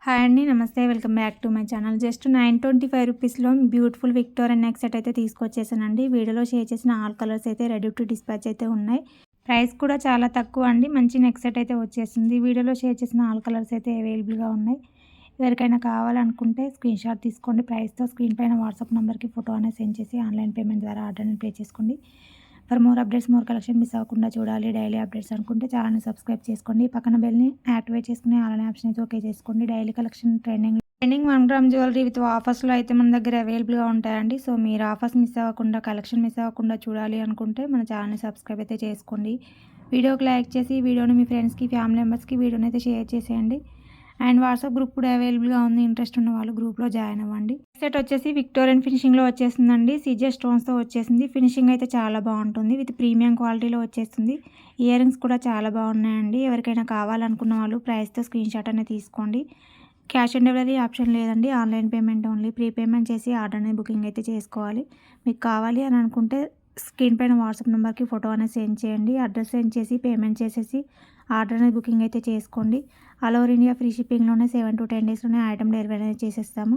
Hi అండి, నమస్తే. Welcome back to my channel. Just 925 రూపీస్లో బ్యూటిఫుల్ విక్టోరియన్ నెక్ సెట్ అయితే తీసుకొచ్చేసానండి. వీడియోలో షేర్ చేసిన ఆల్ కలర్స్ అయితే రెడీ టు డిస్పాచ్ అయితే ఉన్నాయి. ప్రైస్ కూడా చాలా తక్కువ అండి. మంచి నెక్ సెట్ అయితే వచ్చేసింది. వీడియోలో షేర్ చేసిన ఆల్ కలర్స్ అయితే అవైలబుల్గా ఉన్నాయి. ఎవరికైనా కావాలనుకుంటే స్క్రీన్ షాట్ తీసుకోండి. ప్రైస్తో స్క్రీన్ పైన వాట్సాప్ నెంబర్కి ఫోటో అనేది సెండ్ చేసి ఆన్లైన్ పేమెంట్ ద్వారా ఆర్డర్ని పే చేసుకోండి. For more updates, more collection miss అవ్వకుండా చూడాలి, డైలీ అప్డేట్స్ అనుకుంటే ఛానల్ని సబ్స్క్రైబ్ చేసుకోండి. పక్కన బెల్ని యాక్టివేట్ చేసుకుని ఆన్లైన్ ఆప్షన్ అయితే ఓకే చేసుకోండి. Daily collection trending 1 gram jewellery with ఆఫర్స్లో అయితే మన దగ్గర అవైలబుల్గా ఉంటాయండి. సో మీరు ఆఫర్స్ మిస్ అవ్వకుండా, కలెక్షన్ మిస్ అవ్వకుండా చూడాలి అనుకుంటే మన ఛానల్ని సబ్స్క్రైబ్ అయితే చేసుకోండి. వీడియోకి లైక్ చేసి వీడియోని మీ ఫ్రెండ్స్కి, ఫ్యామిలీ మెంబర్స్కి వీడియోని అయితే షేర్ చేసేయండి. అండ్ వాట్సాప్ గ్రూప్ కూడా అవైలబుల్గా ఉంది. ఇంట్రెస్ట్ ఉన్న వాళ్ళు గ్రూప్లో జాయిన్ అవ్వండి. సెట్ వచ్చేసి విక్టోరియన్ ఫినిషింగ్లో వచ్చేసిందండి. సీజర్ స్టోన్స్తో వచ్చేసింది. ఫినిషింగ్ అయితే చాలా బాగుంటుంది. విత్ ప్రీమియం క్వాలిటీలో వచ్చేస్తుంది. ఇయర్ రింగ్స్ కూడా చాలా బాగున్నాయండి. ఎవరికైనా కావాలనుకున్న వాళ్ళు ప్రైస్తో స్క్రీన్ షాట్ అనేది తీసుకోండి. క్యాష్ ఆన్ డెలివరీ ఆప్షన్ లేదండి. Online payment only. Pre payment చేసి ఆర్డర్ అనేది బుకింగ్ అయితే చేసుకోవాలి. మీకు కావాలి అని అనుకుంటే స్క్రీన్ పైన వాట్సాప్ నెంబర్కి ఫోటో అనేది సెండ్ చేయండి. అడ్రస్ సెండ్ చేసి పేమెంట్ చేసేసి ఆర్డర్ అనేది బుకింగ్ అయితే చేసుకోండి. ఆల్ ఓవర్ ఇండియా ఫ్రీ షిప్పింగ్లోనే 7 to 10 డేస్లోనే ఐటమ్ డెలివరీ అనేది చేసేస్తాము.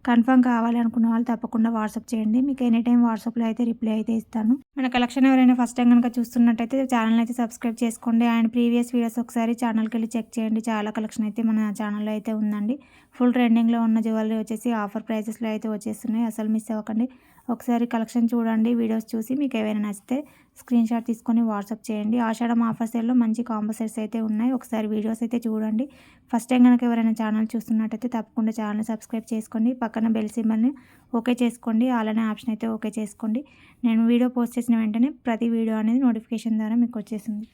కన్ఫర్మ్ కావాలి అనుకున్న వాళ్ళు తప్పకుండా వాట్సాప్ చేయండి. మీకు ఎనీ టైం వాట్సాప్లో అయితే రిప్లై అయితే ఇస్తాను. మన కలెక్షన్ ఎవరైనా ఫస్ట్ టైం కనుక చూస్తున్నట్టయితే ఛానల్ అయితే సబ్స్క్రైబ్ చేసుకోండి. అండ్ ప్రీవియస్ వీడియోస్ ఒకసారి ఛానల్కి వెళ్ళి చెక్ చేయండి. చాలా కలెక్షన్ అయితే మన ఛానల్లో అయితే ఉందండి. ఫుల్ ట్రెండింగ్లో ఉన్న జ్యువెలరీ వచ్చేసి ఆఫర్ ప్రైజెస్లో అయితే వచ్చేస్తున్నాయి. అసలు మిస్ అవ్వకండి. ఒకసారి కలెక్షన్ చూడండి. వీడియోస్ చూసి మీకు ఏవైనా నచ్చితే స్క్రీన్ షాట్ తీసుకొని వాట్సాప్ చేయండి. ఆషాఢం ఆఫర్ సేల్లో మంచి కాంబో సెట్స్ అయితే ఉన్నాయి. ఒకసారి వీడియోస్ అయితే చూడండి. ఫస్ట్ టైం కనుక ఎవరైనా ఛానల్ చూస్తున్నట్టయితే తప్పకుండా ఛానల్ సబ్స్క్రైబ్ చేసుకోండి. పక్కన బెల్ సింబల్ని ఓకే చేసుకోండి. అలానే ఆప్షన్ అయితే ఓకే చేసుకోండి. నేను వీడియో పోస్ట్ చేసిన వెంటనే ప్రతి వీడియో అనేది నోటిఫికేషన్ ద్వారా మీకు వచ్చేసింది.